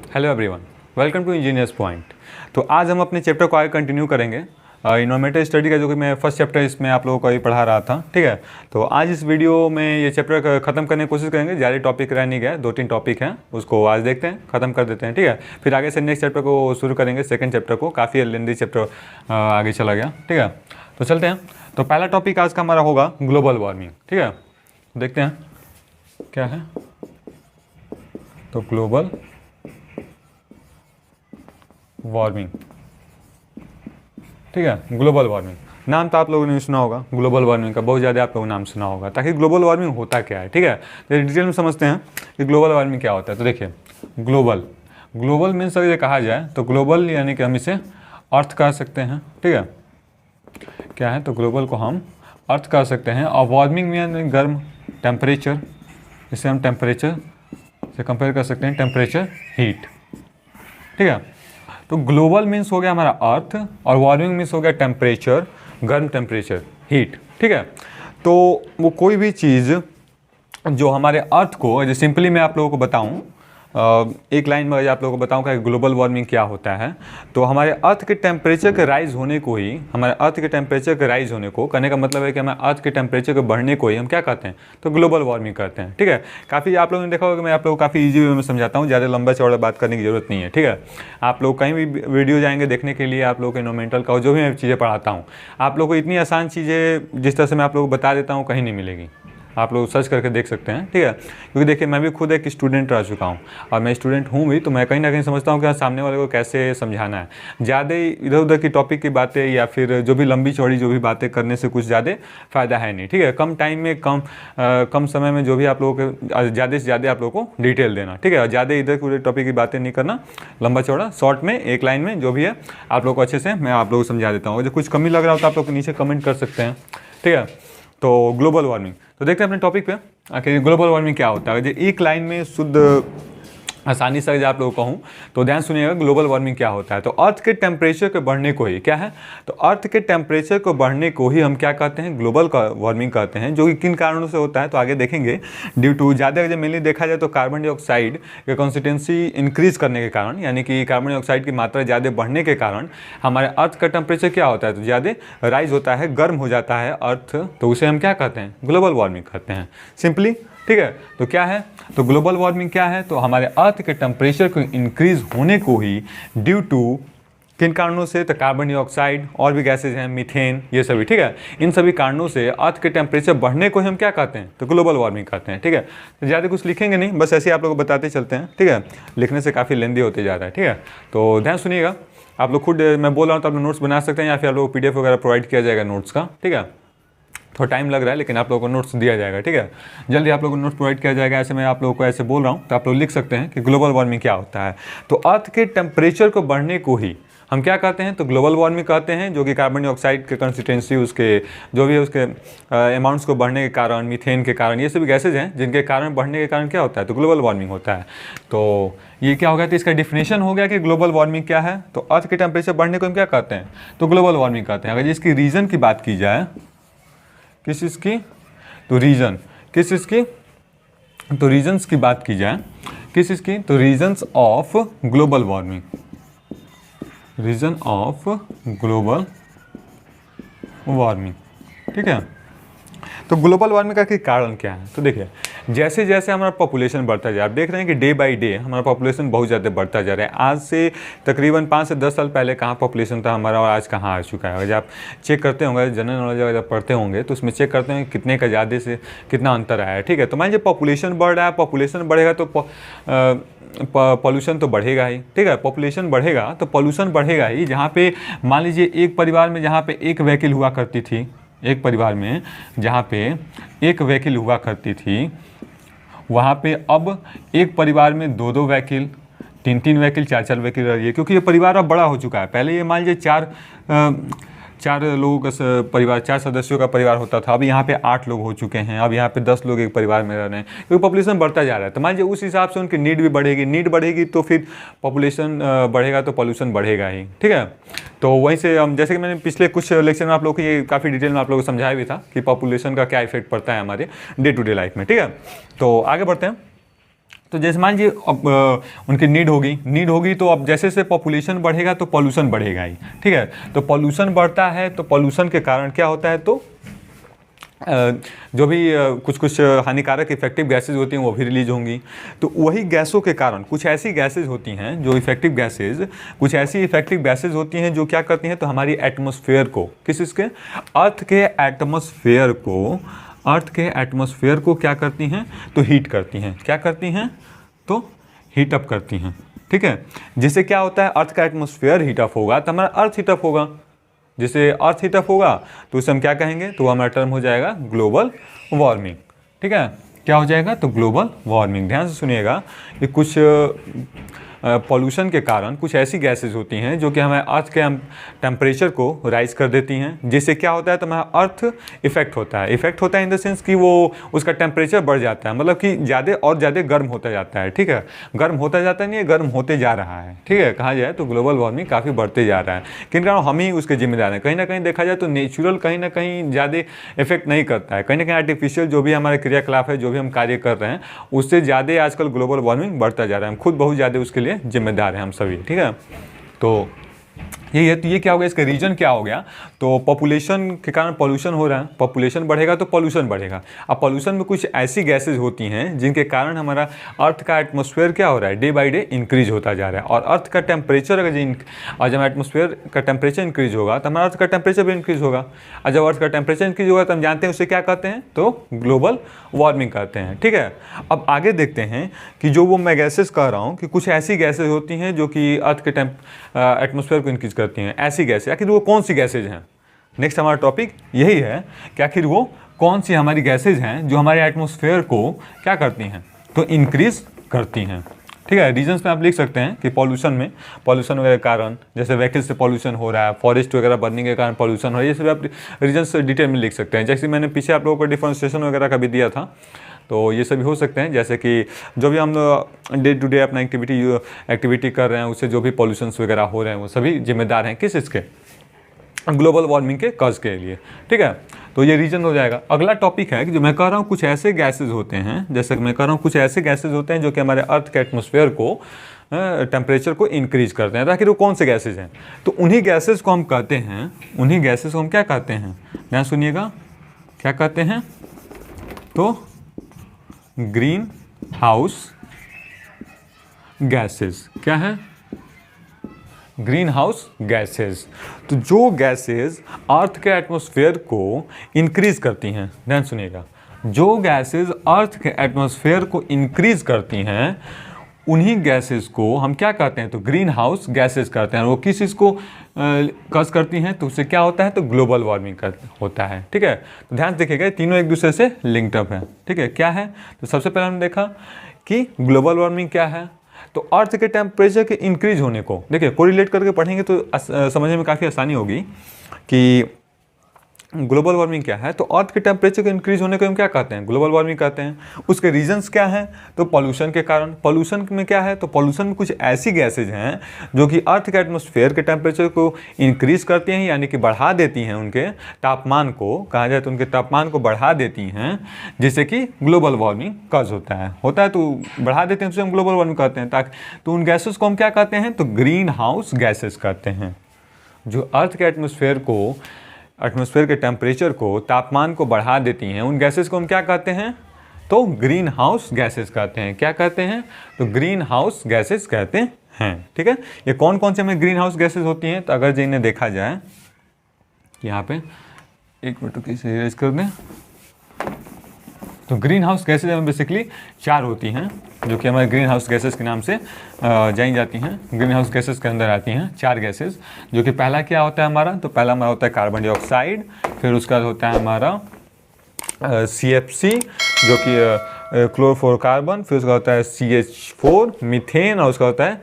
Hello everyone, welcome to engineers point. तो आज हम अपने चैप्टर को आगे कंटिन्यू करेंगे। इन्वायरमेंटल स्टडी का जो कि मैं फर्स्ट चैप्टर इसमें आप लोगों को ही पढ़ा रहा था, ठीक है। तो आज इस वीडियो में ये चैप्टर ख़त्म करने की कोशिश करेंगे। ज़्यादा टॉपिक रह नहीं गया, 2-3 टॉपिक हैं, उसको आज देखते हैं, ख़त्म कर देते हैं, ठीक है। फिर आगे से नेक्स्ट चैप्टर को शुरू करेंगे, सेकेंड चैप्टर को। काफ़ी लेंदी चैप्टर आगे चला गया, ठीक है। तो चलते हैं। तो पहला टॉपिक आज का हमारा होगा ग्लोबल वार्मिंग, ठीक है। देखते हैं क्या है। तो ग्लोबल वार्मिंग, ठीक है। ग्लोबल वार्मिंग नाम तो आप लोगों ने सुना होगा, ग्लोबल वार्मिंग का बहुत ज़्यादा आप लोगों ने नाम सुना होगा। ताकि ग्लोबल वार्मिंग होता क्या है, ठीक है। तो डिटेल में समझते हैं कि ग्लोबल वार्मिंग क्या होता है। तो देखिए, ग्लोबल मीन्स अगर ये कहा जाए तो ग्लोबल यानी कि हम इसे अर्थ कह सकते हैं, ठीक है। क्या है, तो ग्लोबल को हम अर्थ कह सकते हैं। और वार्मिंग में यानी गर्म, टेम्परेचर, इसे हम टेम्परेचर से कंपेयर कर सकते हैं, टेम्परेचर, हीट, ठीक है। तो ग्लोबल मीन्स हो गया हमारा अर्थ और वार्मिंग मीन्स हो गया टेम्परेचर, गर्म, टेम्परेचर, हीट, ठीक है। तो वो कोई भी चीज़ जो हमारे अर्थ को, जैसे सिंपली मैं आप लोगों को बताऊं, एक लाइन में आप लोगों को बताऊं कि ग्लोबल वार्मिंग क्या होता है। तो हमारे अर्थ के टेम्परेचर के राइज होने को ही, हमारे अर्थ के टेम्परेचर के राइज होने को कहने का मतलब है कि हमारे अर्थ के टेम्परेचर के बढ़ने को ही हम क्या कहते हैं, तो ग्लोबल वार्मिंग कहते हैं, ठीक है। काफ़ी आप लोगों ने देखा होगा कि मैं आप लोगों को काफ़ी ईजी वे में समझाता हूँ, ज़्यादा लंबा चौड़ा बात करने की जरूरत नहीं है, ठीक है। आप लोग कहीं भी वीडियो जाएंगे देखने के लिए, आप लोग को एनवायरमेंटल का जो भी मैं चीज़ें पढ़ाता हूँ, आप लोग को इतनी आसान चीज़ें जिस तरह से मैं आप लोग को बता देता हूँ कहीं नहीं मिलेगी। आप लोग सर्च करके देख सकते हैं, ठीक है। क्योंकि देखिए, मैं भी खुद एक स्टूडेंट रह चुका हूँ और मैं स्टूडेंट हूँ भी, तो मैं कहीं ना कहीं समझता हूँ कि सामने वाले को कैसे समझाना है। ज़्यादा इधर उधर की टॉपिक की बातें या फिर जो भी लंबी चौड़ी जो भी बातें करने से कुछ ज़्यादा फ़ायदा है नहीं, ठीक है। कम टाइम में कम समय में जो भी आप लोगों को ज़्यादा से ज़्यादा आप लोगों को डिटेल देना, ठीक है। और ज़्यादा इधर पूरे टॉपिक की बातें नहीं करना, लंबा चौड़ा, शॉर्ट में, एक लाइन में जो भी है आप लोग को अच्छे से मैं आप लोग को समझा देता हूँ। अगर कुछ कमी लग रहा हो तो आप लोग को नीचे कमेंट कर सकते हैं, ठीक है। तो ग्लोबल वार्मिंग, तो देखते हैं अपने टॉपिक पे आखिर ग्लोबल वार्मिंग क्या होता है। एक लाइन में शुद्ध आसानी से आप लोगों को कहूँ तो ध्यान सुनिएगा, ग्लोबल वार्मिंग क्या होता है। तो अर्थ के टेम्परेचर के बढ़ने को ही क्या है, तो अर्थ के टेम्परेचर को बढ़ने को ही हम क्या कहते हैं, ग्लोबल वार्मिंग कहते हैं। जो कि किन कारणों से होता है तो आगे देखेंगे। ड्यू टू ज़्यादा जब मेनली देखा जाए तो कार्बन डाइऑक्साइड के कॉन्सिस्टेंसी इंक्रीज करने के कारण, यानी कि कार्बन डाइऑक्साइड की मात्रा ज़्यादा बढ़ने के कारण हमारे अर्थ का टेम्परेचर क्या होता है, तो ज़्यादा राइज होता है, गर्म हो जाता है अर्थ। तो उसे हम क्या कहते हैं, ग्लोबल वार्मिंग कहते हैं सिंपली, ठीक है। तो क्या है, तो ग्लोबल वार्मिंग क्या है, तो हमारे अर्थ के टेम्परेचर को इंक्रीज होने को ही ड्यू टू किन कारणों से, तो कार्बन डाइऑक्साइड और भी गैसेज हैं, मीथेन, ये सभी, ठीक है। इन सभी कारणों से अर्थ के टेम्परेचर बढ़ने को ही हम क्या कहते हैं, तो ग्लोबल वार्मिंग कहते हैं, ठीक है। तो ज़्यादा कुछ लिखेंगे नहीं, बस ऐसे ही आप लोग को बताते चलते हैं, ठीक है। लिखने से काफ़ी लेंदी होते जा रहा है, ठीक है। तो ध्यान सुनिएगा, आप लोग खुद, मैं बोल रहा हूँ तो आप लोग नोट्स बना सकते हैं या फिर आप लोग PDF वगैरह प्रोवाइड किया जाएगा नोट्स का, ठीक है। थोड़ा टाइम लग रहा है लेकिन आप लोगों को नोट्स दिया जाएगा, ठीक है। जल्दी आप लोगों को नोट्स प्रोवाइड किया जाएगा। ऐसे मैं आप लोगों को ऐसे बोल रहा हूँ तो आप लोग लिख सकते हैं कि ग्लोबल वार्मिंग क्या होता है। तो अर्थ के टेम्परेचर को बढ़ने को ही हम क्या कहते हैं, तो ग्लोबल वार्मिंग कहते हैं। जो कि कार्बन डाइऑक्साइड के कंसिस्टेंसी, उसके जो भी है उसके अमाउंट्स को बढ़ने के कारण, मीथेन के कारण, ये सभी गैसेज हैं जिनके कारण बढ़ने के कारण क्या होता है, तो ग्लोबल वार्मिंग होता है। तो ये क्या हो गया, तो इसका डिफिनेशन हो गया कि ग्लोबल वार्मिंग क्या है। तो अर्थ के टेम्परेचर बढ़ने को हम क्या कहते हैं, तो ग्लोबल वार्मिंग कहते हैं। अगर इसकी रीज़न की बात की जाए, किस इसकी, तो रीजन, किस इसकी, तो रीजन्स की बात की जाए, किस इसकी, तो reasons of global warming, reason of global warming, ठीक है। तो ग्लोबल वार्मिंग का कारण क्या है, तो देखिए, जैसे जैसे हमारा पॉपुलेशन बढ़ता जा रहा है, आप देख रहे हैं कि डे बाय डे हमारा पॉपुलेशन बहुत ज़्यादा बढ़ता जा रहा है। आज से तकरीबन 5 से 10 साल पहले कहाँ पॉपुलेशन था हमारा और आज कहाँ आ चुका है। अगर आप चेक करते होंगे, जनरल नॉलेज अगर आप पढ़ते होंगे तो उसमें चेक करते हैं कितने का ज़्यादा से कितना अंतर आया है, ठीक है। तो मान लीजिए पॉपुलेशन बढ़ रहा है, पॉपुलेशन बढ़ेगा तो पॉल्यूशन तो बढ़ेगा ही, ठीक है। पॉपुलेशन बढ़ेगा तो पॉल्यूशन बढ़ेगा ही। जहाँ पे मान लीजिए एक परिवार में जहाँ पे एक व्हीकल हुआ करती थी, एक परिवार में जहाँ पे एक व्हीकल हुआ करती थी, वहाँ पे अब एक परिवार में 2-2 व्हीकल, 3-3 व्हीकल, 4-4 व्हीकल रही है। क्योंकि ये परिवार अब बड़ा हो चुका है। पहले ये मान लीजिए चार लोगों का परिवार, 4 सदस्यों का परिवार होता था, अब यहाँ पे 8 लोग हो चुके हैं। अब यहाँ पे 10 लोग एक परिवार में रह रहे हैं, क्योंकि पॉपुलेशन बढ़ता जा रहा है। तो मान लीजिए उस हिसाब से उनकी नीड भी बढ़ेगी, नीड बढ़ेगी तो फिर पॉपुलेशन बढ़ेगा तो पॉल्यूशन बढ़ेगा ही, ठीक है। तो वहीं से हम, जैसे कि मैंने पिछले कुछ लेक्चर में आप लोग को ये काफ़ी डिटेल में आप लोगों को समझाया भी था कि पॉपुलेशन का क्या इफेक्ट पड़ता है हमारे डे टू डे लाइफ में, ठीक है। तो आगे बढ़ते हैं। तो जैसे मान लीजिए अब उनकी नीड होगी तो अब जैसे जैसे पॉपुलेशन बढ़ेगा तो पॉल्यूशन बढ़ेगा ही, ठीक है। तो पॉल्यूशन बढ़ता है तो पॉल्यूशन के कारण क्या होता है, तो जो भी कुछ हानिकारक इफेक्टिव गैसेज होती हैं वो भी रिलीज होंगी। तो वही गैसों के कारण कुछ ऐसी गैसेज होती हैं जो इफेक्टिव गैसेज, कुछ ऐसी इफेक्टिव गैसेज होती हैं जो क्या करती हैं, तो हमारी एटमॉस्फेयर को, किस इसके, अर्थ के एटमॉस्फेयर को क्या करती हैं, तो हीट करती हैं। क्या करती हैं, तो हीट अप करती हैं, ठीक है। जिससे क्या होता है, अर्थ का एटमॉस्फेयर हीट अप होगा तो हमारा अर्थ हीट अप होगा। जिससे अर्थ हीट अप होगा तो उसे हम क्या कहेंगे, तो हमारा टर्म हो जाएगा ग्लोबल वार्मिंग, ठीक है। क्या हो जाएगा, तो ग्लोबल वार्मिंग। ध्यान से सुनिएगा कि कुछ पॉल्यूशन के कारण कुछ ऐसी गैसेज होती हैं जो कि हमें अर्थ के टेम्परेचर को राइज कर देती हैं। जिससे क्या होता है, तो हमारा अर्थ इफेक्ट होता है इन द सेंस कि वो उसका टेम्परेचर बढ़ जाता है, मतलब कि ज़्यादा और ज़्यादा गर्म होता जाता है, ठीक है। गर्म होता जाता नहीं है, गर्म होते जा रहा है, ठीक है। कहा जाए तो ग्लोबल वार्मिंग काफ़ी बढ़ते जा रहा है। किन कारण, हम ही उसके जिम्मेदार हैं। कहीं ना कहीं देखा जाए तो नेचुरल कहीं ना कहीं ज़्यादा इफेक्ट नहीं करता है, कहीं ना कहीं आर्टिफिशियल जो भी हमारे क्रियाकलाप है, जो भी हम कार्य कर रहे हैं, उससे ज़्यादा आजकल ग्लोबल वार्मिंग बढ़ता जा रहा है। हम खुद बहुत ज़्यादा उसके जिम्मेदार हैं हम सभी, ठीक है। तो यही है। तो ये क्या हो गया, इसका रीजन क्या हो गया, तो पॉपुलेशन के कारण पॉल्यूशन हो रहा है। पॉपुलेशन बढ़ेगा तो पॉल्यूशन बढ़ेगा। अब पॉल्यूशन में कुछ ऐसी गैसेज होती हैं जिनके कारण हमारा अर्थ का एटमॉस्फेयर क्या हो रहा है, डे बाई डे इंक्रीज होता जा रहा है। और अर्थ का टेम्परेचर और जब एटमॉस्फेयर का टेम्परेचर इंक्रीज होगा तो हमारा अर्थ का टेम्परेचर भी इंक्रीज होगा। और जब अर्थ का टेम्परेचर इंक्रीज होगा तो हम जानते हैं उसे क्या कहते हैं, तो ग्लोबल वार्मिंग कहते हैं, ठीक है। अब आगे देखते हैं कि जो वो मैं गैसेज कह रहा हूँ कि कुछ ऐसी गैसेज होती हैं जो कि अर्थ के एटमॉस्फेयर को इंक्रीज करती हैं। ऐसी गैसेज, आखिर वो कौन सी गैसेज हैं, नेक्स्ट हमारा टॉपिक यही है कि आखिर वो कौन सी हमारी गैसेज हैं जो हमारे एटमॉस्फेयर को क्या करती हैं, तो इंक्रीज करती हैं, ठीक है। रीजन्स में आप लिख सकते हैं कि पॉल्यूशन वगैरह कारण, जैसे व्हीकल से पॉल्यूशन हो रहा है, फॉरेस्ट वगैरह बर्निंग के कारण पॉल्यूशन हो रहा है, ये सब आप रीजन्स डिटेल में लिख सकते हैं। जैसे मैंने पीछे आप लोगों को डिफरेंशिएशन वगैरह का भी दिया था, तो ये सभी हो सकते हैं। जैसे कि जो भी हम डे टू डे अपना एक्टिविटी कर रहे हैं, उससे जो भी पॉल्यूशंस वगैरह हो रहे हैं, वो सभी जिम्मेदार हैं किस इसके, ग्लोबल वार्मिंग के कॉज के लिए, ठीक है। तो ये रीजन हो जाएगा। अगला टॉपिक है कि जो मैं कह रहा हूँ कुछ ऐसे गैसेज होते हैं, जैसे मैं कह रहा हूँ कुछ ऐसे गैसेज होते हैं जो कि हमारे अर्थ के एटमॉस्फेयर को टेम्परेचर को इंक्रीज करते हैं। तो आखिर वो कौन से गैसेज हैं, तो उन्हीं गैसेज को हम कहते हैं, उन्हीं गैसेज को हम क्या कहते हैं, ध्यान सुनिएगा, क्या कहते हैं, तो ग्रीन हाउस गैसेज। क्या है, ग्रीन हाउस गैसेज। तो जो गैसेज अर्थ के एटमॉस्फेयर को इंक्रीज करती हैं, ध्यान सुनिएगा, जो गैसेज अर्थ के एटमॉस्फेयर को इंक्रीज करती हैं उन्हीं गैसेज को हम क्या कहते हैं, तो ग्रीन हाउस गैसेज कहते हैं। वो किस चीज़ को कॉज करती हैं, तो उससे क्या होता है, तो ग्लोबल वार्मिंग होता है, ठीक है। तो ध्यान से देखिएगा, तीनों एक दूसरे से लिंक्ड अप है, ठीक है। क्या है, तो सबसे पहले हमने देखा कि ग्लोबल वार्मिंग क्या है, तो अर्थ के टेम्परेचर के इंक्रीज होने को देखिए कोरिलेट करके पढ़ेंगे तो समझने में काफ़ी आसानी होगी कि ग्लोबल वार्मिंग क्या है। तो अर्थ के टेम्परेचर के इंक्रीज होने को हम क्या कहते हैं, ग्लोबल वार्मिंग कहते हैं। उसके रीजंस क्या हैं, तो पॉल्यूशन के कारण। पॉल्यूशन में क्या है, तो पॉल्यूशन में कुछ ऐसी गैसेज हैं जो कि अर्थ के एटमॉस्फेयर के टेम्परेचर को इंक्रीज करती हैं, यानी कि बढ़ा देती हैं, उनके तापमान को, कहा जाए तो उनके तापमान को बढ़ा देती हैं, जिससे कि ग्लोबल वार्मिंग कॉज होता है तो बढ़ा देते हैं, उसे हम ग्लोबल वार्मिंग कहते हैं। ताकि तो उन गैसेज को हम क्या कहते हैं, तो ग्रीन हाउस गैसेज कहते हैं, जो अर्थ के एटमॉस्फेयर के टेम्परेचर को, तापमान को बढ़ा देती हैं। उन गैसेस को हम क्या कहते हैं, तो ग्रीन हाउस गैसेस कहते हैं। क्या कहते हैं, तो ग्रीन हाउस गैसेस कहते हैं, ठीक है। ये कौन कौन से में ग्रीन हाउस गैसेस होती हैं, तो अगर जो इन्हें देखा जाए यहाँ पे, एक मिनट कैसे इरेज कर दें, तो ग्रीन हाउस गैसेज में बेसिकली 4 होती हैं जो कि हमारे ग्रीन हाउस गैसेस के नाम से जानी जाती हैं। ग्रीन हाउस गैसेस के अंदर आती हैं 4 गैसेस, जो कि पहला क्या होता है हमारा, तो पहला हमारा होता है कार्बन डाइऑक्साइड, फिर उसका होता है हमारा CFC जो कि क्लोरोफ्लोरोकार्बन, फिर उसका होता है CH4 मीथेन, और उसका होता है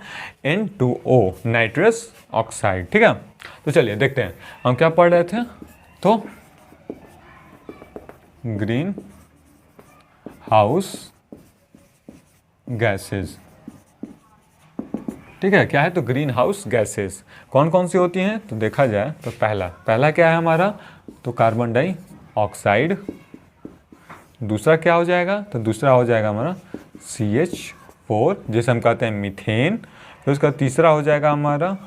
N2O नाइट्रस ऑक्साइड, ठीक है। तो चलिए देखते हैं हम क्या पढ़ रहे थे, तो ग्रीन हाउस गैसेस, ठीक है। क्या है, तो ग्रीन हाउस गैसेस कौन कौन सी होती हैं, तो देखा जाए तो पहला क्या है हमारा, तो कार्बन डाइऑक्साइड। दूसरा क्या हो जाएगा, तो दूसरा हो जाएगा हमारा CH4 4 जिसे हम कहते हैं मीथेन। फिर उसका तीसरा हो जाएगा हमारा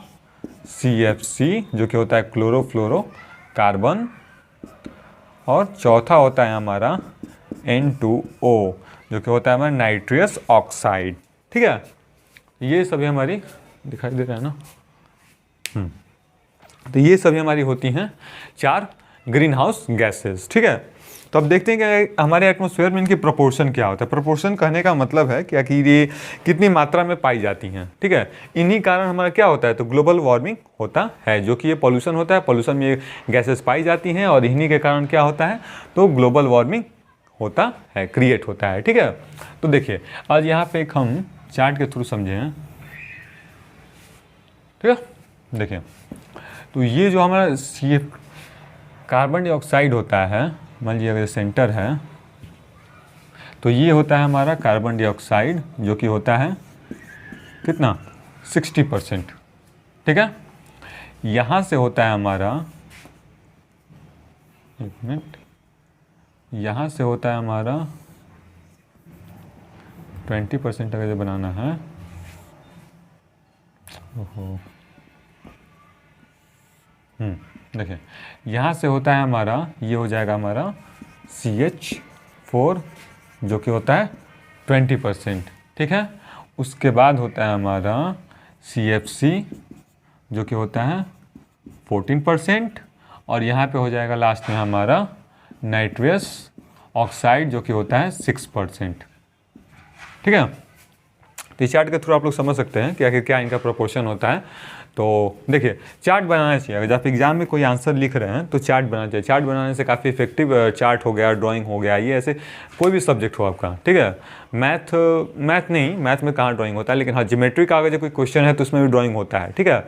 CFC जो कि होता है क्लोरोफ्लोरोकार्बन। और चौथा होता है हमारा N2O जो कि होता है हमारा नाइट्रस ऑक्साइड। ठीक है, ये सभी हमारी दिखाई दे रहा है ना। तो ये सभी हमारी होती हैं 4 ग्रीन हाउस गैसेज। ठीक है, तो अब देखते हैं कि हमारे एटमॉस्फेयर में इनकी प्रोपोर्शन क्या होता है। प्रोपोर्शन कहने का मतलब है कि ये कितनी मात्रा में पाई जाती हैं। ठीक है, इन्हीं कारण हमारा क्या होता है, तो ग्लोबल वार्मिंग होता है, जो कि ये पॉल्यूशन होता है। पॉल्यूशन में ये गैसेस पाई जाती हैं और इन्हीं के कारण क्या होता है, तो ग्लोबल वार्मिंग होता है, क्रिएट होता है। ठीक है, तो देखिए आज यहाँ पे एक हम चार्ट के थ्रू समझे हैं। ठीक है, देखिए तो ये जो हमारा कार्बन डाइऑक्साइड होता है, मान लीजिए अगर सेंटर है तो ये होता है हमारा कार्बन डाइऑक्साइड जो कि होता है कितना 60%। ठीक है, यहाँ से होता है हमारा, एक मिनट, यहाँ से होता है हमारा 20% अगर बनाना है। ओहो, देखिए यहाँ से होता है हमारा, ये हो जाएगा हमारा CH4 जो कि होता है 20%। ठीक है, उसके बाद होता है हमारा CFC जो कि होता है 14%। और यहाँ पे हो जाएगा लास्ट में हमारा नाइट्रस ऑक्साइड जो कि होता है 6%। ठीक है, तो इस चार्ट के थ्रू आप लोग समझ सकते हैं कि आखिर क्या इनका प्रोपोर्शन होता है। तो देखिए चार्ट बनाना चाहिए, अगर आप एग्जाम में कोई आंसर लिख रहे हैं तो चार्ट बनाना चाहिए। चार्ट बनाने से काफ़ी इफेक्टिव, चार्ट हो गया, ड्राइंग हो गया, ये ऐसे कोई भी सब्जेक्ट हो आपका। ठीक है, मैथ नहीं, मैथ में कहाँ ड्राइंग होता है, लेकिन हाँ ज्योमेट्री का अगर कोई क्वेश्चन है तो उसमें भी ड्राइंग होता है। ठीक है,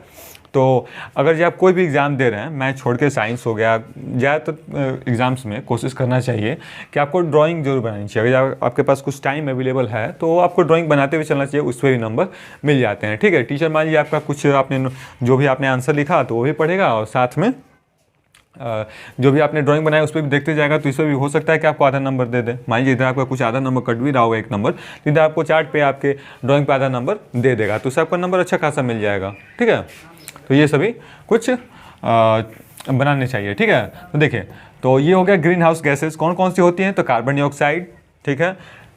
तो अगर जब आप कोई भी एग्ज़ाम दे रहे हैं, मैथ छोड़ के साइंस हो गया, ज़्यादातर एग्ज़ाम्स में कोशिश करना चाहिए कि आपको ड्राइंग जरूर बनानी चाहिए। अगर आपके पास कुछ टाइम अवेलेबल है तो आपको ड्राइंग बनाते हुए चलना चाहिए, उस पर भी नंबर मिल जाते हैं। ठीक है, टीचर मान लीजिए आपका कुछ आपने जो भी आपने आंसर लिखा तो वो भी पढ़ेगा और साथ में जो भी आपने ड्राइंग बनाया उस पर भी देखते जाएगा, तो इसमें भी हो सकता है कि आपको आधा नंबर दे दे। मान लीजिए इधर आपका कुछ आधा नंबर कट भी रहा होगा, एक नंबर, तो इधर आपको चार्ट पे आपके ड्राइंग पे आधा नंबर दे देगा, तो उससे आपका नंबर अच्छा खासा मिल जाएगा। ठीक है, तो ये सभी कुछ बनाने चाहिए। ठीक है, तो देखिए तो ये हो गया ग्रीन हाउस गैसेस कौन कौन सी होती हैं, तो कार्बन डाइऑक्साइड, ठीक है,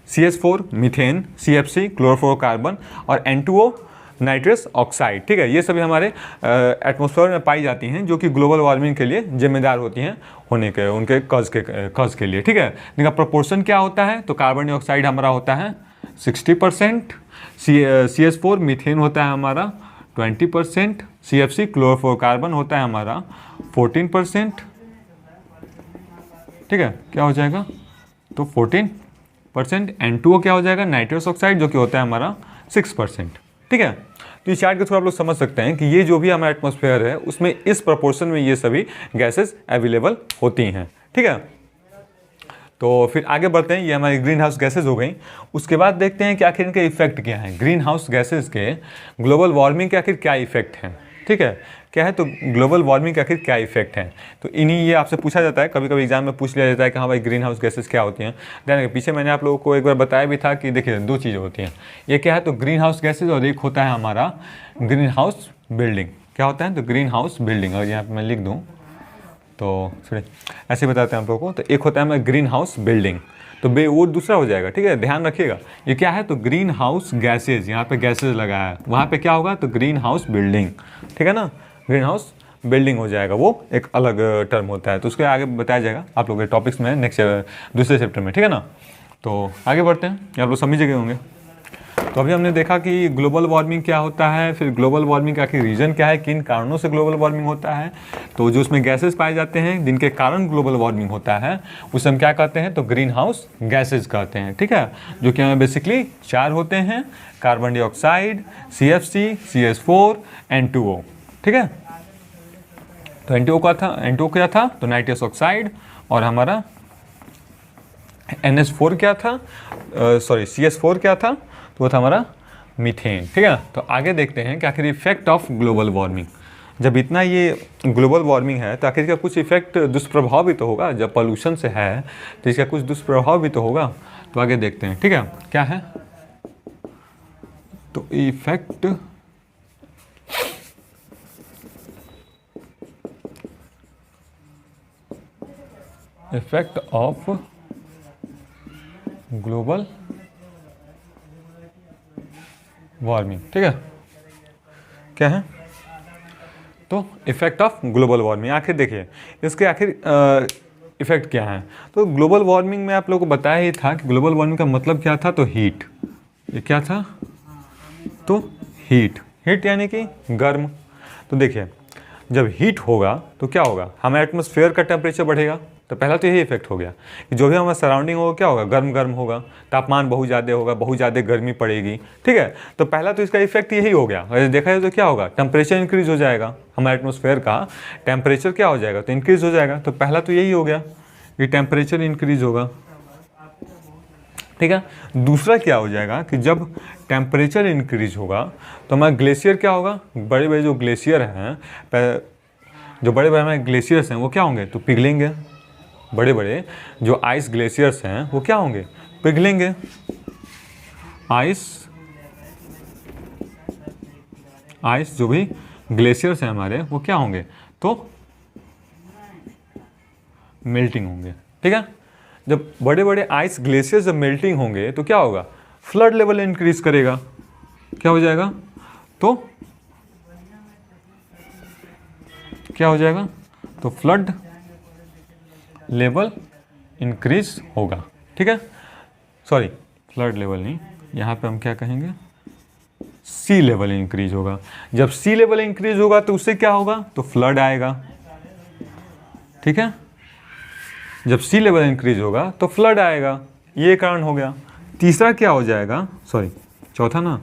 CH4 मीथेन, CFC क्लोरोफ्लोरोकार्बन और N2O नाइट्रस ऑक्साइड। ठीक है, ये सभी हमारे एटमॉस्फेयर में पाई जाती हैं जो कि ग्लोबल वार्मिंग के लिए जिम्मेदार होती हैं होने के, उनके कज के लिए। ठीक है, इनका प्रोपोर्शन क्या होता है, तो कार्बन डाइऑक्साइड हमारा होता है 60%, CH4 मीथेन होता है हमारा 20%, CFC क्लोरोफ्लोरोकार्बन होता है हमारा 14%। ठीक है, क्या हो जाएगा, तो 14%। N2O क्या हो जाएगा, नाइट्रस ऑक्साइड जो कि होता है हमारा 6%। ठीक है, तो इस चार्ट के थ्रू आप लोग समझ सकते हैं कि ये जो भी हमारा एटमॉस्फेयर है उसमें इस प्रोपोर्शन में ये सभी गैसेस अवेलेबल होती हैं। ठीक है, तो फिर आगे बढ़ते हैं, ये हमारी ग्रीन हाउस गैसेज हो गई। उसके बाद देखते हैं कि आखिर इनके इफेक्ट क्या हैं, ग्रीन हाउस गैसेज के ग्लोबल वार्मिंग के आखिर क्या इफेक्ट हैं। ठीक है, क्या है, तो ग्लोबल वार्मिंग के आखिर क्या इफेक्ट हैं, तो इन्हीं ये आपसे पूछा जाता है, कभी कभी एग्जाम में पूछ लिया जाता है कि हाँ भाई ग्रीन हाउस गैसेज क्या होती हैं। ध्यान पीछे मैंने आप लोगों को एक बार बताया भी था कि देखिए दो चीज़ें होती हैं, ये क्या है, तो ग्रीन हाउस गैसेज और एक होता है हमारा ग्रीन हाउस बिल्डिंग। क्या होता है, तो ग्रीन हाउस बिल्डिंग, और यहाँ पर मैं लिख दूँ तो ऐसे बताते हैं आप लोगों को, तो एक होता है हमारा ग्रीन हाउस बिल्डिंग, तो वो दूसरा हो जाएगा। ठीक है, ध्यान रखिएगा, ये क्या है, तो ग्रीन हाउस गैसेज, यहाँ पे गैसेज लगाया है, वहाँ पे क्या होगा, तो ग्रीन हाउस बिल्डिंग। ठीक है ना, ग्रीन हाउस बिल्डिंग हो जाएगा, वो एक अलग टर्म होता है, तो उसके आगे बताया जाएगा आप लोगों के टॉपिक्स में नेक्स्ट दूसरे चैप्टर में। ठीक है ना, तो आगे बढ़ते हैं, आप लोग समझ गए होंगे। तो अभी हमने देखा कि ग्लोबल वार्मिंग क्या होता है, फिर ग्लोबल वार्मिंग का आखिर रीज़न क्या है, किन कारणों से ग्लोबल वार्मिंग होता है, तो जो उसमें गैसेस पाए जाते हैं जिनके कारण ग्लोबल वार्मिंग होता है उसे हम क्या कहते हैं, तो ग्रीन हाउस गैसेज कहते हैं। ठीक है, जो कि हमें बेसिकली 4 होते हैं, carbon dioxide, CFC, CH4, N2O। ठीक है, तो N2O क्या था, तो नाइट्रस ऑक्साइड, और हमारा NH4 क्या था, CH4 क्या था, तो वो था हमारा मीथेन। ठीक है, तो आगे देखते हैं कि आखिर इफेक्ट ऑफ ग्लोबल वार्मिंग, जब इतना ये ग्लोबल वार्मिंग है तो आखिर इसका कुछ इफेक्ट, दुष्प्रभाव भी तो होगा, जब पोल्यूशन से है तो इसका कुछ दुष्प्रभाव भी तो होगा, तो आगे देखते हैं। ठीक है, क्या है, तो इफेक्ट ऑफ ग्लोबल वार्मिंग, ठीक है, क्या है? तो इफेक्ट ऑफ ग्लोबल वार्मिंग, आखिर देखिए इसके आखिर इफेक्ट क्या है। तो ग्लोबल वार्मिंग में आप लोगों को बताया ही था कि ग्लोबल वार्मिंग का मतलब क्या था, तो हीट, ये क्या था, तो हीट यानी कि गर्म। तो देखिए जब हीट होगा तो क्या होगा, हमारे एटमॉस्फेयर का टेम्परेचर बढ़ेगा। तो पहला तो यही इफेक्ट हो गया कि जो भी हमारा सराउंडिंग होगा क्या होगा, गर्म गर्म होगा, तापमान बहुत ज़्यादा होगा, बहुत ज़्यादा गर्मी पड़ेगी, ठीक है। तो पहला तो इसका इफेक्ट यही हो गया। अगर देखा जाए तो क्या होगा, टेम्परेचर इंक्रीज हो जाएगा, हमारे एटमॉस्फेयर का टेम्परेचर क्या हो जाएगा, तो इंक्रीज हो जाएगा। तो पहला तो यही हो गया कि टेम्परेचर इंक्रीज होगा, ठीक है। दूसरा क्या हो जाएगा कि जब टेम्परेचर इंक्रीज होगा तो हमारा ग्लेशियर क्या होगा, बड़े बड़े जो ग्लेशियर हैं, जो बड़े बड़े हमारे ग्लेशियर्स हैं वो क्या होंगे, तो पिघलेंगे। बड़े बड़े जो आइस ग्लेशियर्स हैं वो क्या होंगे, पिघलेंगे। आइस जो भी ग्लेशियर्स हैं हमारे वो क्या होंगे, तो मेल्टिंग होंगे, ठीक है। जब बड़े बड़े आइस ग्लेशियर्स जब मेल्टिंग होंगे तो क्या होगा, फ्लड लेवल इंक्रीज करेगा, क्या हो जाएगा, तो क्या हो जाएगा, तो फ्लड लेवल इंक्रीज होगा, ठीक है। सॉरी, फ्लड लेवल नहीं, यहाँ पे हम क्या कहेंगे, सी लेवल इंक्रीज होगा। जब सी लेवल इंक्रीज होगा तो उससे क्या होगा, तो फ्लड आएगा, ठीक है। जब सी लेवल इंक्रीज होगा तो फ्लड आएगा, ये कारण हो गया। तीसरा क्या हो जाएगा, सॉरी चौथा ना,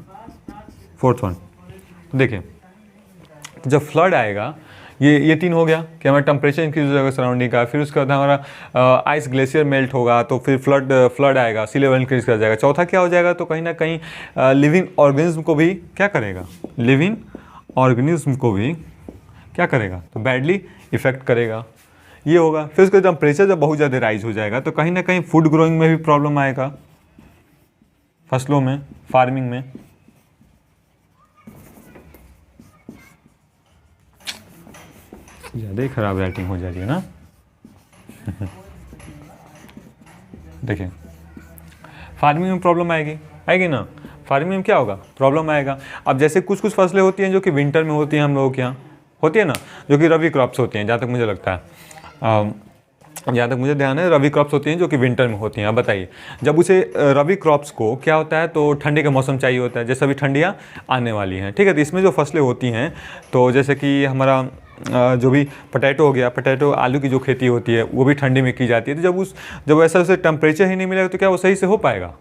फोर्थ वन। तो देखिए जब फ्लड आएगा, ये तीन हो गया कि हमारा टेम्परेचर इंक्रीज हो जाएगा सराउंडिंग का, फिर उसके बाद हमारा आइस ग्लेशियर मेल्ट होगा तो फिर फ्लड आएगा, सी लेवल इंक्रीज कर जाएगा। चौथा क्या हो जाएगा, तो कहीं ना कहीं लिविंग ऑर्गेनिज्म को भी क्या करेगा, लिविंग ऑर्गेनिज्म को भी क्या करेगा, तो बैडली इफेक्ट करेगा, ये होगा। फिर उसका टेम्परेचर जब बहुत ज़्यादा राइज हो जाएगा तो कहीं ना कहीं फूड ग्रोइंग में भी प्रॉब्लम आएगा, फसलों में, फार्मिंग में। ज़्यादा ही खराब राइटिंग हो जाती है ना। देखिए फार्मिंग में प्रॉब्लम आएगी ना, फार्मिंग में क्या होगा, प्रॉब्लम आएगा। अब जैसे कुछ फसलें होती हैं जो कि विंटर में होती हैं, हम लोगों के यहाँ होती है ना, जो कि रबी क्रॉप्स होती हैं, जहाँ तक मुझे लगता है, जहाँ तक मुझे ध्यान है रबी क्रॉप्स होती हैं जो कि विंटर में होती हैं। अब बताइए जब उसे रबी क्रॉप्स को क्या होता है, तो ठंडी का मौसम चाहिए होता है, जैसे अभी ठंडियाँ आने वाली हैं, ठीक है। तो इसमें जो फसलें होती हैं, तो जैसे कि हमारा जो भी पोटैटो हो गया, पोटैटो आलू की जो खेती होती है वो भी ठंडी में की जाती है। तो जब ऐसा उसे टेम्परेचर ही नहीं मिलेगा तो क्या वो सही से हो पाएगा।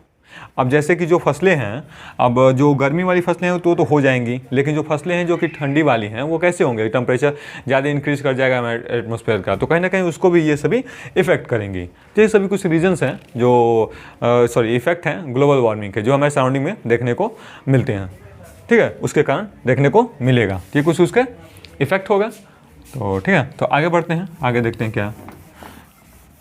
अब जैसे कि जो फसलें हैं, अब जो गर्मी वाली फसलें हैं तो हो जाएंगी, लेकिन जो फसलें हैं जो कि ठंडी वाली हैं वो कैसे होंगे, टेम्परेचर ज़्यादा इंक्रीज कर जाएगा हमारे एटमॉस्फेयर का, तो कहीं ना कहीं उसको भी ये सभी इफेक्ट करेंगी। तो ये सभी कुछ रीजंस हैं जो इफेक्ट हैं ग्लोबल वार्मिंग के, जो हमारे सराउंडिंग में देखने को मिलते हैं, ठीक है, उसके कारण देखने को मिलेगा, ये कुछ उसके इफेक्ट होगा। तो ठीक है, तो आगे बढ़ते हैं, आगे देखते हैं क्या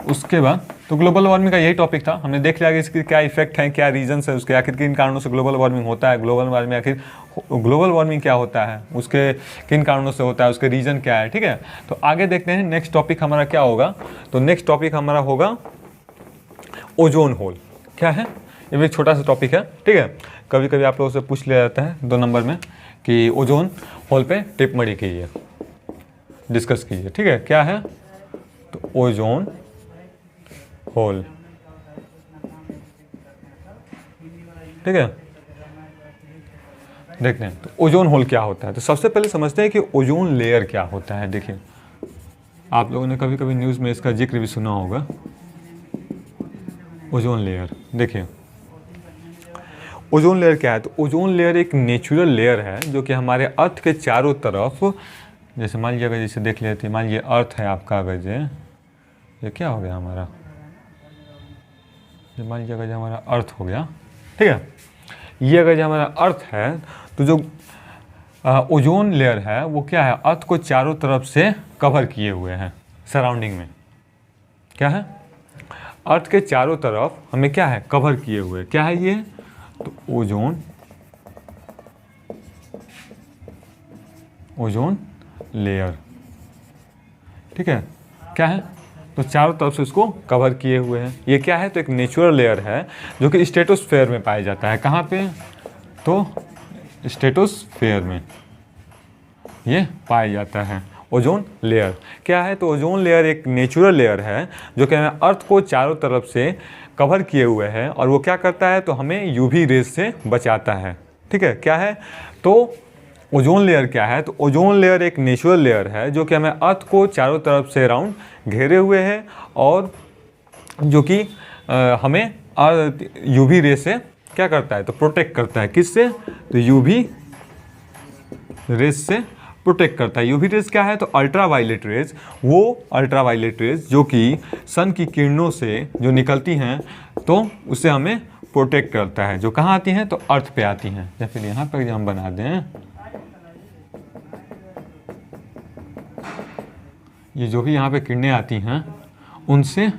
उसके बाद। तो ग्लोबल वार्मिंग का यही टॉपिक था, हमने देख लिया कि इसके क्या इफेक्ट हैं, क्या रीजंस है उसके, आखिर किन कारणों से ग्लोबल वार्मिंग होता है, ग्लोबल वार्मिंग क्या होता है, उसके किन कारणों से होता है, उसके रीजन क्या है, ठीक है। तो आगे देखते हैं नेक्स्ट टॉपिक हमारा क्या होगा। तो नेक्स्ट टॉपिक हमारा होगा ओजोन होल। क्या है, ये भी छोटा सा टॉपिक है, ठीक है। कभी कभी आप लोगों से पूछ लिया जाता है 2 नंबर में कि ओजोन होल पे टिप्पणी कीजिए, डिस्कस कीजिए, ठीक है। क्या है, तो ओजोन होल, ठीक है। देखते हैं तो ओजोन होल क्या होता है। तो सबसे पहले समझते हैं कि ओजोन लेयर क्या होता है। देखिए आप लोगों ने कभी कभी न्यूज़ में इसका जिक्र भी सुना होगा, ओजोन लेयर। देखिए ओजोन लेयर क्या है, तो ओजोन लेयर एक नेचुरल लेयर है जो कि हमारे अर्थ के चारों तरफ, जैसे मान लीजिए अगर जैसे देख लेते हैं, मान लीजिए अर्थ है आपका, अगर ये क्या हो गया हमारा, मान लीजिए अगर हमारा अर्थ हो गया, ठीक है। ये अगर हमारा अर्थ है तो जो ओजोन लेयर है वो क्या है, अर्थ को चारों तरफ से कवर किए हुए हैं, सराउंडिंग में क्या है, अर्थ के चारों तरफ हमें क्या है, कवर किए हुए, क्या है ये, तो ओजोन ओजोन लेयर, ठीक है। क्या है, तो चारों तरफ से उसको कवर किए हुए हैं। ये क्या है, तो एक नेचुरल लेयर है जो कि स्ट्रेटोस्फेयर में पाया जाता है। कहाँ पे, तो स्ट्रेटोस्फेयर में ये पाया जाता है ओजोन लेयर। क्या है, तो ओजोन लेयर एक नेचुरल लेयर है जो कि हमें अर्थ को चारों तरफ से कवर किए हुए है, और वो क्या करता है, तो हमें यूवी रेज से बचाता है, ठीक है। क्या है, तो ओजोन लेयर क्या है, तो ओजोन लेयर एक नेचुरल लेयर है जो कि हमें अर्थ को चारों तरफ से राउंड घेरे हुए है, और जो कि हमें यूवी रे से क्या करता है, तो प्रोटेक्ट करता है। किससे, तो यूवी रेज से प्रोटेक्ट करता है। यूवी रेज क्या है, तो अल्ट्रावायलेट रेज, वो अल्ट्रावायलेट रेज जो कि सन की किरणों से जो निकलती हैं, तो उससे हमें प्रोटेक्ट करता है। जो कहाँ आती हैं, तो अर्थ पे आती हैं। या फिर यहाँ पर हम बना दें, ये जो भी यहाँ पे किरणें आती हैं उनसे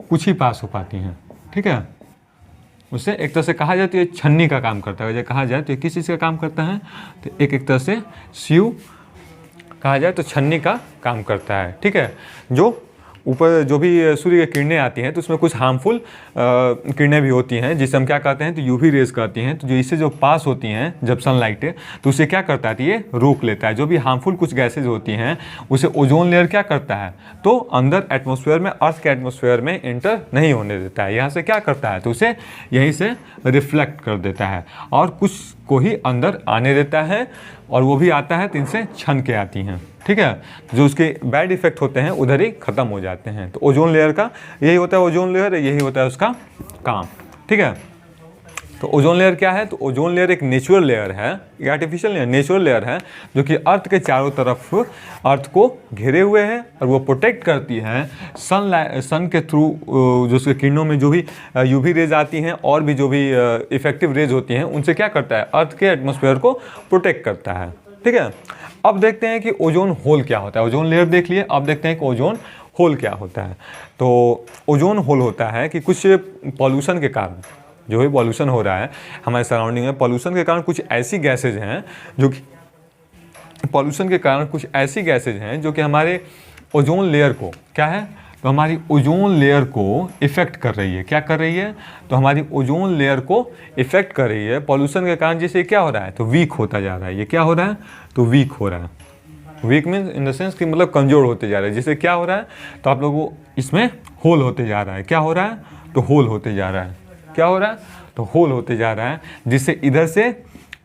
कुछ ही पास हो पाती हैं, ठीक है। उससे एक तरह से कहा जाए तो ये छन्नी का काम करता है। जब कहा जाए तो ये किस चीज़ का काम करता है, तो एक तरह से सीव कहा जाए तो छन्नी का काम करता है, ठीक है। जो ऊपर जो भी सूर्य की किरणें आती हैं तो उसमें कुछ हार्मफुल किरणें भी होती हैं, जिसे हम क्या कहते हैं, तो यूवी रेज कहती हैं। तो जो इससे जो पास होती हैं जब सनलाइट तो उसे क्या करता है, तो ये रोक लेता है। जो भी हार्मफुल कुछ गैसेज होती हैं उसे ओजोन लेयर क्या करता है, तो अंदर एटमॉस्फेयर में, अर्थ के एटमॉस्फेयर में एंटर नहीं होने देता है। यहाँ से क्या करता है, तो उसे यहीं से रिफ्लेक्ट कर देता है और कुछ को ही अंदर आने देता है, और वो भी आता है तो इनसे छन के आती हैं, ठीक है। जो उसके बैड इफेक्ट होते हैं उधर ही ख़त्म हो जाते हैं। तो ओजोन लेयर का यही होता है, ओजोन लेयर यही होता है उसका काम, ठीक है। तो ओजोन लेयर क्या है, तो ओजोन लेयर एक नेचुरल लेयर है, आर्टिफिशियल लेयर, नेचुरल लेयर है जो कि अर्थ के चारों तरफ अर्थ को घेरे हुए है, और वो प्रोटेक्ट करती है सन के थ्रू जो उसके किरणों में जो भी यूवी रेज आती हैं और भी जो भी इफेक्टिव रेज होती हैं उनसे क्या करता है, अर्थ के एटमॉस्फेयर को प्रोटेक्ट करता है, ठीक है। अब देखते हैं कि ओजोन होल क्या होता है। ओजोन लेयर देख लिए, अब देखते हैं कि ओजोन होल क्या होता है। तो ओजोन होल होता है कि कुछ पॉल्यूशन के कारण, जो भी पॉल्यूशन हो रहा है हमारे सराउंडिंग में, पॉल्यूशन के कारण कुछ ऐसी गैसेज हैं जो कि हमारे ओजोन लेयर को क्या है, तो हमारी ओजोन लेयर को इफ़ेक्ट कर रही है। क्या कर रही है, तो हमारी ओजोन लेयर को इफ़ेक्ट कर रही है पॉल्यूशन के कारण। जैसे क्या हो रहा है, तो वीक होता जा रहा है। ये क्या हो रहा है, तो वीक हो रहा है। Weak means in the sense कि मतलब कमज़ोर होते जा रहा है। जिससे क्या हो रहा है, तो आप लोगों को इसमें होल होते जा रहा है। क्या हो रहा है, तो होल होते जा रहा है। क्या हो रहा है, तो होल होते जा रहा है, जिससे इधर से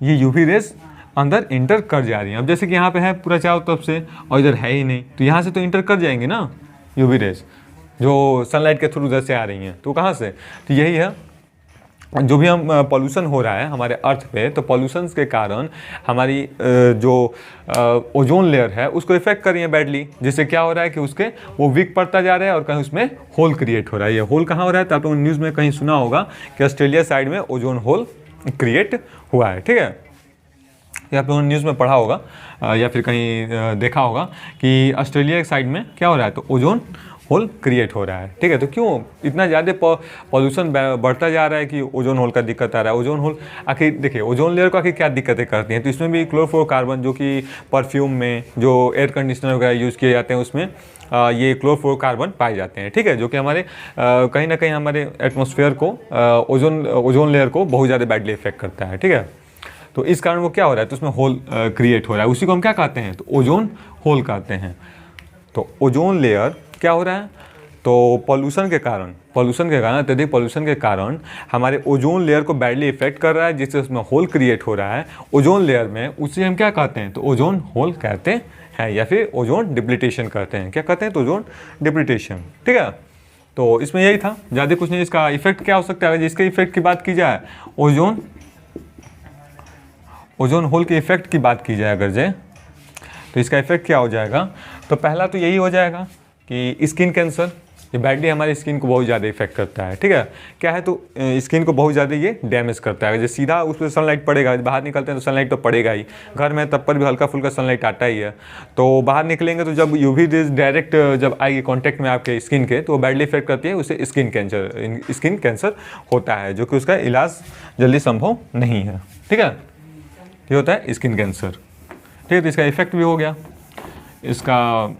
ये यूवी रेज अंदर इंटर कर जा रही हैं। अब जैसे कि यहाँ पे है पूरा चारों तरफ से और इधर है ही नहीं, तो यहाँ से तो इंटर कर जाएंगे ना यूवी रेज, जो सनलाइट के थ्रू उधर से आ रही हैं। तो कहाँ से, तो यही है, जो भी हम पॉल्यूशन हो रहा है हमारे अर्थ पे, तो पॉल्यूशन के कारण हमारी जो ओजोन लेयर है उसको इफेक्ट कर रही है बैडली। जिससे क्या हो रहा है कि उसके वो वीक पड़ता जा रहा है और कहीं उसमें होल क्रिएट हो रहा है। ये होल कहाँ हो रहा है, तो आप लोगों ने न्यूज़ में कहीं सुना होगा कि ऑस्ट्रेलिया साइड में ओजोन होल क्रिएट हुआ है, ठीक है। या आप लोगों ने न्यूज़ में पढ़ा होगा या फिर कहीं देखा होगा कि ऑस्ट्रेलिया के साइड में क्या हो रहा है, तो ओजोन होल क्रिएट हो रहा है, ठीक है। तो क्यों इतना ज़्यादा पॉल्यूशन बढ़ता जा रहा है कि ओजोन होल का दिक्कत आ रहा है। ओजोन होल आखिर देखिए, ओजोन लेयर को आखिर क्या दिक्कतें करती हैं, तो इसमें भी क्लोरोफ्लोरोकार्बन, जो कि परफ्यूम में जो एयर कंडीशनर वगैरह यूज़ किए जाते हैं उसमें ये क्लोरोफ्लोरोकार्बन पाए जाते हैं, ठीक है। जो कि हमारे कहीं ना कहीं हमारे एटमॉस्फेयर को ओजोन लेयर को बहुत ज़्यादा बैडली इफेक्ट करता है, ठीक है। तो इस कारण वो क्या हो रहा है, तो उसमें होल क्रिएट हो रहा है। उसी को हम क्या कहते हैं, तो ओजोन होल कहते हैं। तो ओजोन लेयर क्या हो रहा है, तो पॉल्यूशन के कारण अत्यधिक पॉल्यूशन के कारण हमारे ओजोन लेयर को बैडली इफेक्ट कर रहा है, जिससे उसमें होल क्रिएट हो रहा है ओजोन लेयर में। उसे हम क्या कहते हैं, तो ओजोन होल कहते हैं, या फिर ओजोन डिप्लीटेशन कहते हैं। क्या कहते हैं, तो ओजोन डिप्लीटेशन, ठीक है। तो इसमें यही था, ज़्यादा कुछ नहीं। इसका इफेक्ट क्या हो सकता है, जिसके इफेक्ट की बात की जाए, ओजोन होल के इफेक्ट की बात की जाए अगर जाए, तो इसका इफेक्ट क्या हो जाएगा, तो पहला तो यही हो जाएगा कि स्किन कैंसर, ये बैडली हमारी स्किन को बहुत ज़्यादा इफेक्ट करता है, ठीक है। क्या है, तो स्किन को बहुत ज़्यादा ये डैमेज करता है। जैसे सीधा उस पर सनलाइट पड़ेगा, बाहर निकलते हैं तो सनलाइट तो पड़ेगा ही, घर में तब पर भी हल्का फुल्का सनलाइट आता ही है। तो बाहर निकलेंगे तो जब यूवी रेज डायरेक्ट जब आएगी कांटेक्ट में आपके स्किन के, तो वो बैडली इफेक्ट करती है, उससे स्किन कैंसर होता है, जो कि उसका इलाज जल्दी संभव नहीं है, ठीक है। ये होता है स्किन कैंसर। ठीक है। तो इसका इफेक्ट भी हो गया, इसका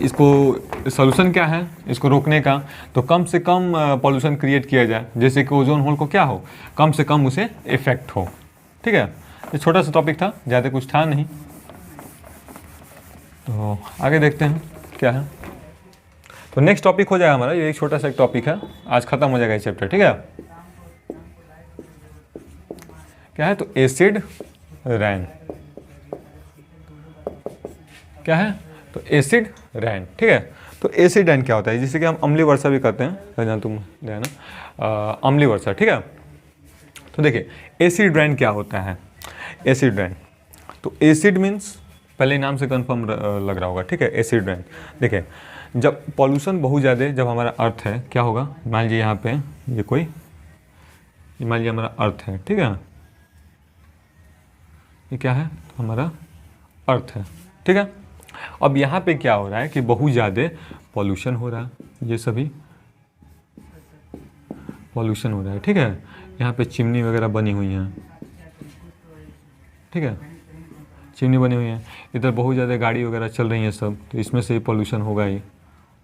इसको सॉल्यूशन क्या है इसको रोकने का, तो कम से कम पॉल्यूशन क्रिएट किया जाए, जैसे कि ओजोन होल को क्या हो, कम से कम उसे इफेक्ट हो। ठीक है, ये छोटा सा टॉपिक था, ज़्यादा कुछ था नहीं। तो आगे देखते हैं क्या है। तो नेक्स्ट टॉपिक हो जाएगा हमारा, ये एक छोटा सा एक टॉपिक है, आज खत्म हो जाएगा ये चैप्टर। ठीक है, क्या है, तो एसिड रैन, क्या है, तो एसिड रैन। ठीक है, तो एसिड रैन क्या होता है, जिसे कि हम अम्लीय वर्षा भी कहते हैं, तुम ना अम्लीय वर्षा। ठीक है, तो देखिए एसिड रैन क्या होता है। एसिड रैन, तो एसिड मीन्स पहले नाम से कंफर्म लग रहा होगा। ठीक है, एसिड रैन, देखिए जब पॉल्यूशन बहुत ज़्यादा, जब हमारा अर्थ है, क्या होगा, मान लीजिए यहाँ पे ये कोई, मान लीजिए हमारा अर्थ है। ठीक है, ये क्या है, हमारा अर्थ है। ठीक है, अब यहाँ पे क्या हो रहा है कि बहुत ज़्यादा पॉल्यूशन हो रहा है, ये सभी पॉल्यूशन हो रहा है। ठीक है, यहाँ पे चिमनी वगैरह बनी हुई हैं। ठीक है, चिमनी बनी हुई है, इधर बहुत ज़्यादा गाड़ी वगैरह चल रही हैं सब, तो इसमें से पॉल्यूशन होगा ही।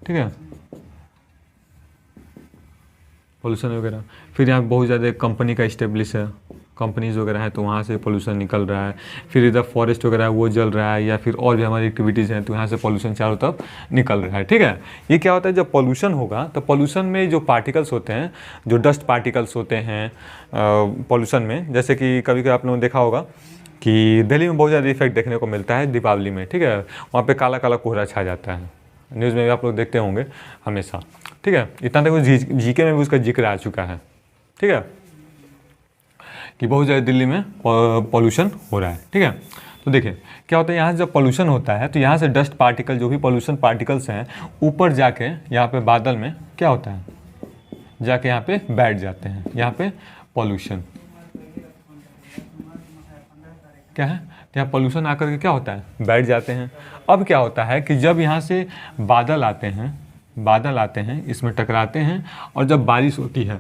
ठीक है, पॉल्यूशन वगैरह। फिर यहाँ बहुत ज़्यादा कंपनी का इस्टेब्लिश है, कंपनीज़ वगैरह है, तो वहाँ से पॉल्यूशन निकल रहा है। फिर इधर फॉरेस्ट वगैरह है वो जल रहा है, या फिर और भी हमारी एक्टिविटीज़ हैं, तो यहाँ से पॉल्यूशन चारों तरफ निकल रहा है। ठीक है, ये क्या होता है, जब पॉल्यूशन होगा तो पॉल्यूशन में जो पार्टिकल्स होते हैं, जो डस्ट पार्टिकल्स होते हैं पॉल्यूशन में, जैसे कि कभी कभी आप लोगों ने देखा होगा कि दिल्ली में बहुत ज़्यादा इफेक्ट देखने को मिलता है दीपावली में। ठीक है, वहाँ पे काला काला कोहरा छा जाता है, न्यूज़ में भी आप लोग देखते होंगे हमेशा। ठीक है, इतना तक जीके में भी उसका जिक्र आ चुका है। ठीक है, कि बहुत ज़्यादा दिल्ली में पॉल्यूशन हो रहा है। ठीक है, तो देखिए क्या होता है, यहाँ से जब पॉल्यूशन होता है तो यहाँ से डस्ट पार्टिकल, जो भी पॉल्यूशन पार्टिकल्स हैं, ऊपर जाके यहाँ पे बादल में क्या होता है, जाके यहाँ पे बैठ जाते हैं। यहाँ पे पॉल्यूशन क्या है, यहाँ पॉल्यूशन आकर के क्या होता है, बैठ जाते हैं। अब क्या होता है कि जब यहाँ से बादल आते हैं, इसमें टकराते हैं, और जब बारिश होती है,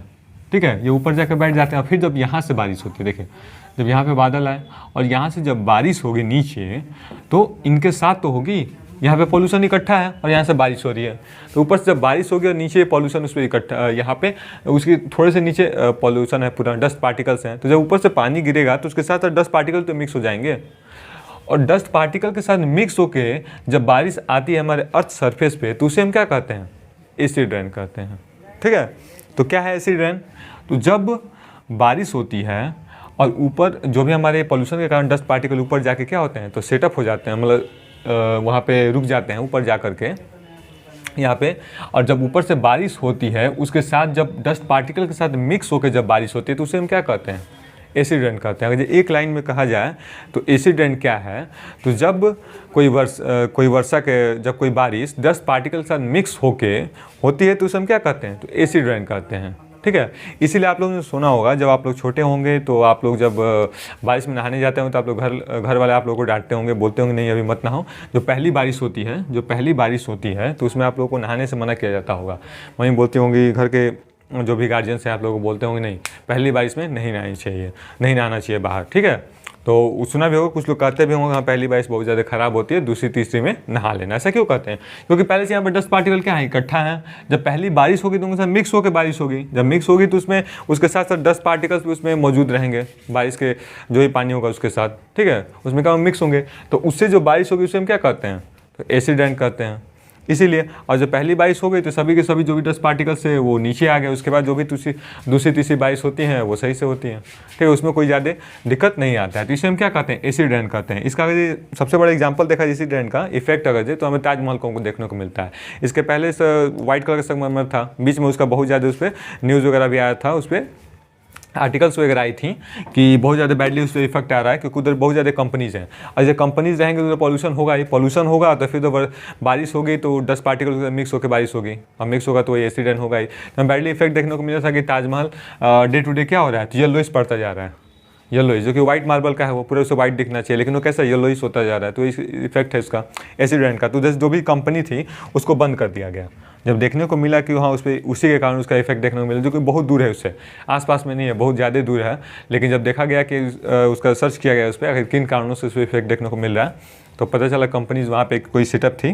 ठीक है, ये ऊपर जाकर बैठ जाते हैं। और फिर जब यहाँ से बारिश होती है, देखिए जब यहाँ पे बादल आए और यहाँ से जब बारिश होगी नीचे, तो इनके साथ तो होगी, यहाँ पे पॉल्यूशन इकट्ठा है और यहाँ से बारिश हो रही है, तो ऊपर से जब बारिश होगी और नीचे पॉल्यूशन उस पर इकट्ठा, यहाँ पे उसके थोड़े से नीचे पॉल्यूशन है, पूरा डस्ट पार्टिकल्स हैं, तो जब ऊपर से पानी गिरेगा तो उसके साथ डस्ट पार्टिकल तो मिक्स हो जाएंगे, और डस्ट पार्टिकल के साथ मिक्स होके जब बारिश आती है हमारे अर्थ सरफेस पे, तो उसे हम क्या कहते हैं, एसिड रेन कहते हैं। ठीक है, तो क्या है एसिड रेन, तो जब बारिश होती है और ऊपर जो भी हमारे पॉल्यूशन के कारण डस्ट पार्टिकल ऊपर जाके क्या होते हैं, तो सेटअप हो जाते हैं, मतलब वहाँ पे रुक जाते हैं ऊपर जा कर के यहाँ पे, और जब ऊपर से बारिश होती है उसके साथ जब डस्ट पार्टिकल के साथ मिक्स होकर जब बारिश होती है, तो उसे हम क्या कहते हैं, एसिड रेन कहते हैं। अगर एक लाइन में कहा जाए तो एसिड रेन क्या है, तो जब कोई वर्षा के, जब कोई बारिश डस्ट पार्टिकल के साथ मिक्स होके होती है, तो उसे हम क्या कहते हैं, तो एसिड रेन कहते हैं। ठीक है, इसीलिए आप लोगों ने सुना होगा, जब आप लोग छोटे होंगे तो आप लोग जब बारिश में नहाने जाते हो, तो आप लोग घर वाले आप लोगों को डांटते होंगे, बोलते होंगे नहीं अभी मत नहाओ। जो पहली बारिश होती है तो उसमें आप लोगों को नहाने से मना किया जाता होगा। वहीं बोलती होंगी घर के जो भी गार्जियंस हैं, आप लोगों को बोलते होंगे नहीं पहली बारिश में नहीं नहाना चाहिए बाहर। ठीक है, तो सुना भी होगा, कुछ लोग कहते भी होंगे हाँ पहली बारिश बहुत ज़्यादा ख़राब होती है, दूसरी तीसरी में नहा लेना। ऐसा क्यों कहते हैं, क्योंकि पहले से यहाँ पर डस्ट पार्टिकल क्या है, इकट्ठा है। जब पहली बारिश होगी तो उनके साथ मिक्स होकर बारिश होगी, जब मिक्स होगी तो उसमें उसके साथ साथ डस्ट पार्टिकल्स भी उसमें मौजूद रहेंगे, बारिश के जो भी पानी होगा उसके साथ। ठीक है, उसमें क्या मिक्स होंगे, तो उससे जो बारिश होगी उसे हम क्या कहते हैं, तो एसिड रेन कहते हैं। इसीलिए, और जब पहली बारिश हो गई तो सभी के सभी जो भी डस्ट पार्टिकल्स है वो नीचे आ गए, उसके बाद जो भी दूसरी तीसरी बारिश होती हैं वो सही से होती हैं। ठीक है, उसमें कोई ज़्यादा दिक्कत नहीं आता है, तो इसे हम क्या कहते हैं, एसिड रेन कहते हैं। इसका अगर सबसे बड़ा एग्जांपल देखा एसिड रेन का इफेक्ट अगर तो हमें ताजमहल को देखने को मिलता है। इसके पहले से व्हाइट कलर का संगमरमर था, बीच में उसका बहुत ज़्यादा उस पर न्यूज़ वगैरह भी आया था, उस पर आर्टिकल्स वगैरह आई थी कि बहुत ज़्यादा बैडली उस पर इफेक्ट आ रहा है, क्योंकि उधर बहुत ज़्यादा कंपनीज़ हैं, और जब कंपनीज़ रहेंगे तो पॉल्यूशन होगा ही, पॉल्यूशन होगा तो फिर तो बारिश होगी तो डस्ट पार्टिकल मिक्स होकर बारिश होगी, और मिक्स होगा तो ये एसिड रेन होगा ही। तो बैडली इफेक्ट देखने को मिला था कि ताजमहल डे टू डे क्या हो रहा है, तो येलोइश पड़ता जा रहा है, येलोइश, जो कि व्हाइट मार्बल का है वो पूरे उसे व्हाइट दिखना चाहिए, लेकिन वो कैसा येलोइश होता जा रहा है, तो इस इफेक्ट है इसका एसिड रेन का। तो जैसे जो भी कंपनी थी उसको बंद कर दिया गया, जब देखने को मिला कि वहाँ उस पर उसी के कारण उसका इफेक्ट देखने को मिला, जो कि बहुत दूर है उससे, आसपास में नहीं है, बहुत ज़्यादा दूर है, लेकिन जब देखा गया कि उसका सर्च किया गया उस पर आखिर किन कारणों से उस पर इफेक्ट देखने को मिल रहा है, तो पता चला कंपनीज़ वहाँ पे कोई सेटअप थी,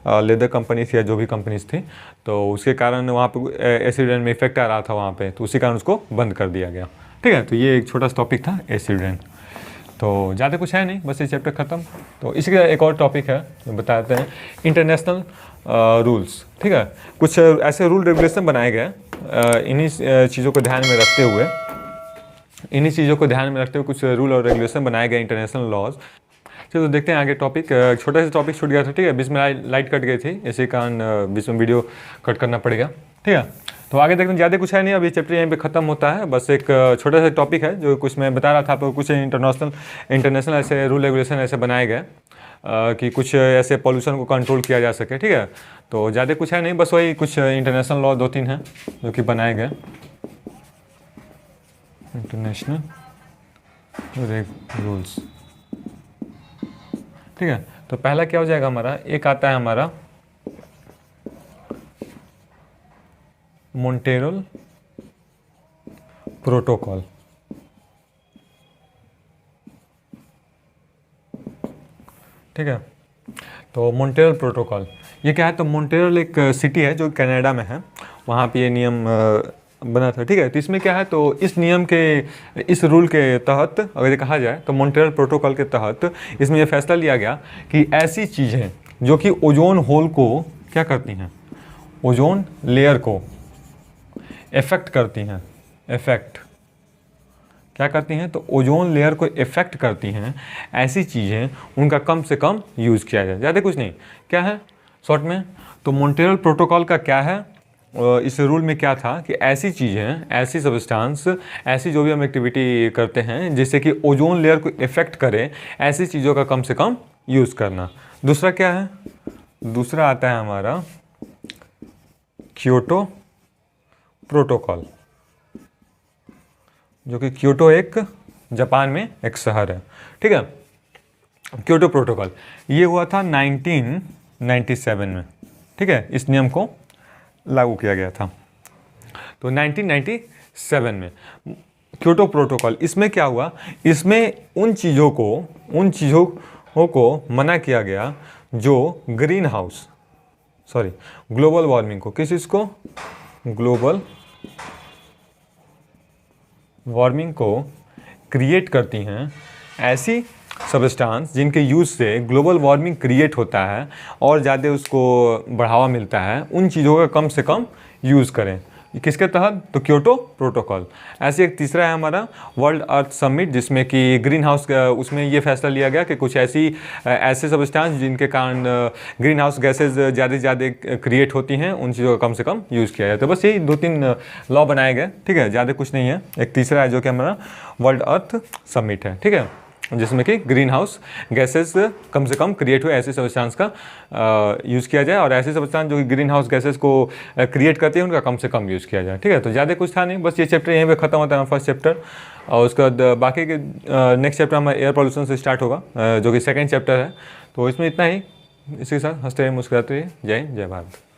लेदर कंपनी थी या जो भी कंपनीज थी, तो उसके कारण वहाँ पे एसिड रेन में इफेक्ट आ रहा था वहाँ पे, तो उसी कारण उसको बंद कर दिया गया। ठीक है, तो ये एक छोटा सा टॉपिक था एसिड रेन। तो ज़्यादा कुछ है नहीं, बस ये चैप्टर ख़त्म। तो इसी का एक और टॉपिक है जो बताते हैं, इंटरनेशनल रूल्स। ठीक है, कुछ ऐसे रूल रेगुलेशन बनाए गए, इन्हीं चीज़ों को ध्यान में रखते हुए कुछ रूल और रेगुलेशन बनाए गए, इंटरनेशनल लॉज। चलो देखते हैं आगे टॉपिक। छोटा सा टॉपिक छूट गया था, ठीक है, बीच में लाइट कट गई थी, इसी कारण बीच में वीडियो कट करना पड़ेगा। ठीक है, तो आगे देखते हैं, ज़्यादा कुछ है नहीं, अब ये चैप्टर यहीं पे ख़त्म होता है। बस एक छोटा सा टॉपिक है जो कुछ मैं बता रहा था आपको, कुछ इंटरनेशनल ऐसे रूल रेगुलेशन ऐसे बनाए गए कि कुछ ऐसे पॉल्यूशन को कंट्रोल किया जा सके। ठीक है, तो ज़्यादा कुछ है नहीं, बस वही कुछ इंटरनेशनल लॉ 2-3 हैं जो कि बनाए गए, इंटरनेशनल रूल्स। ठीक है, तो पहला क्या हो जाएगा हमारा, एक आता है हमारा मॉन्ट्रियल प्रोटोकॉल। ठीक है, तो मॉन्ट्रियल प्रोटोकॉल ये क्या है, तो मॉन्ट्रियल एक सिटी है जो कनाडा में है, वहाँ पे ये नियम बना था। ठीक है, तो इसमें क्या है, तो इस नियम के, इस रूल के तहत अगर कहा जाए तो मॉन्ट्रियल प्रोटोकॉल के तहत इसमें यह फैसला लिया गया कि ऐसी चीज़ें जो कि ओजोन होल को क्या करती हैं, ओजोन लेयर को इफेक्ट करती हैं, क्या करती हैं, तो ओजोन लेयर को इफेक्ट करती हैं, ऐसी चीज़ें उनका कम से कम यूज़ किया जाए, ज़्यादा कुछ नहीं। क्या है शॉर्ट में, तो मॉन्ट्रियल प्रोटोकॉल का क्या है, इस रूल में क्या था कि ऐसी चीज़ें, ऐसी सब्सटेंस, ऐसी जो भी हम एक्टिविटी करते हैं जिससे कि ओजोन लेयर को इफेक्ट करे, ऐसी चीज़ों का कम से कम यूज़ करना। दूसरा क्या है, दूसरा आता है हमारा क्योटो प्रोटोकॉल, जो कि क्योटो एक जापान में एक शहर है। ठीक है, क्योटो प्रोटोकॉल ये हुआ था 1997 में। ठीक है, इस नियम को लागू किया गया था तो 1997 में क्योटो प्रोटोकॉल। इसमें क्या हुआ, इसमें उन चीज़ों को मना किया गया जो ग्लोबल वार्मिंग को, किस चीज़ को, ग्लोबल वार्मिंग को क्रिएट करती हैं, ऐसी सब्सटेंस जिनके यूज़ से ग्लोबल वार्मिंग क्रिएट होता है और ज़्यादा उसको बढ़ावा मिलता है, उन चीज़ों का कम से कम यूज़ करें। किसके तहत, तो क्योटो प्रोटोकॉल। ऐसे एक तीसरा है हमारा वर्ल्ड अर्थ समिट, जिसमें कि ग्रीन हाउस, उसमें ये फैसला लिया गया कि कुछ ऐसे सब्सटेंस जिनके कारण ग्रीन हाउस गैसेज ज़्यादा से ज़्यादा क्रिएट होती हैं, उन चीज़ों का कम से कम यूज़ किया जाए। तो बस यही 2-3 लॉ बनाए गए। ठीक है, ज़्यादा कुछ नहीं है। एक तीसरा है जो कि हमारा वर्ल्ड अर्थ समिट है। ठीक है, जिसमें कि ग्रीन हाउस गैसेस कम से कम क्रिएट हुए ऐसे सब्सटेंस का यूज़ किया जाए, और ऐसे सब्सटेंस जो कि ग्रीन हाउस गैसेस को क्रिएट करते हैं उनका कम से कम यूज़ किया जाए। ठीक है, तो ज़्यादा कुछ था नहीं, बस ये चैप्टर यहीं पे ख़त्म होता है, फर्स्ट चैप्टर। और उसके बाद बाकी के नेक्स्ट चैप्टर हमारा एयर पॉल्यूशन से स्टार्ट होगा, जो कि सेकेंड चैप्टर है। तो इसमें इतना ही, इसी के साथ हंसते रहिए, मुस्कुराते रहिए। जय हिंद, जय भारत।